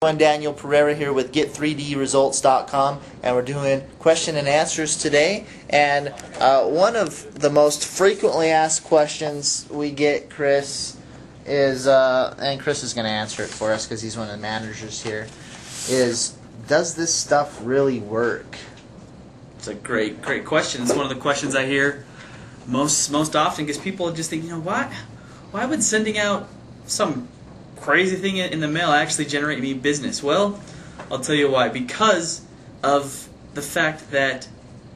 I'm Daniel Pereira here with Get3Dresults.com, and we're doing question and answers today. And one of the most frequently asked questions we get, Chris, is, and Chris is going to answer it for us because he's one of the managers here, is, does this stuff really work? It's a great question. It's one of the questions I hear most often because people just think, why would sending out some crazy thing in the mail actually generate me business? Well, I'll tell you why. Because of the fact that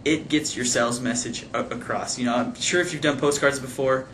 it gets your sales message across. I'm sure if you've done postcards before,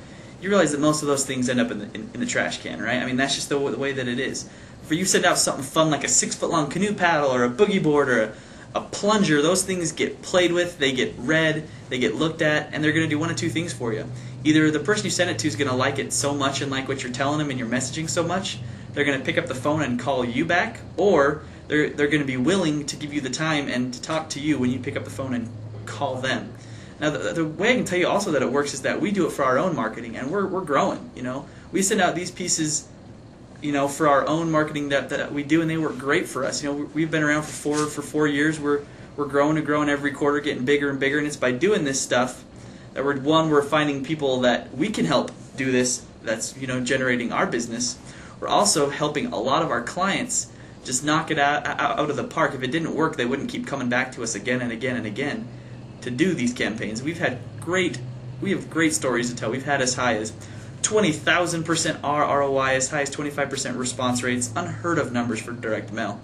you realize that most of those things end up in the trash can, right? I mean, that's just the way that it is. For you send out something fun like a 6-foot-long canoe paddle or a boogie board or a plunger, those things get played with, they get read, they get looked at, and they're going to do one of two things for you. Either the person you send it to is going to like it so much and like what you're telling them and your messaging so much, they're going to pick up the phone and call you back, or they're going to be willing to give you the time and to talk to you when you pick up the phone and call them. Now, the way I can tell you also that it works is that we do it for our own marketing, and we're growing. We send out these pieces, for our own marketing that we do, and they work great for us. We've been around for 4 years. We're growing and growing every quarter, getting bigger and bigger, and it's by doing this stuff that we're finding people that we can help do this. That's generating our business. We're also helping a lot of our clients just knock it out of the park. If it didn't work, they wouldn't keep coming back to us again and again and again to do these campaigns. We have great stories to tell. We've had as high as 20,000% ROI, as high as 25% response rates, unheard of numbers for direct mail.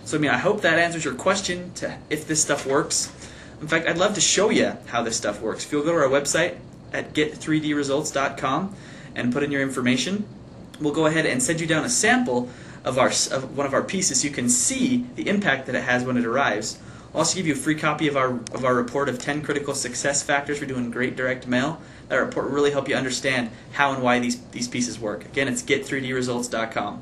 So I hope that answers your question to if this stuff works. In fact, I'd love to show you how this stuff works. If you'll go to our website at Get3Dresults.com and put in your information, we'll go ahead and send you down a sample of one of our pieces so you can see the impact that it has when it arrives. I'll also give you a free copy of our report of 10 critical success factors for doing great direct mail. That report will really help you understand how and why these pieces work. Again, it's Get3Dresults.com.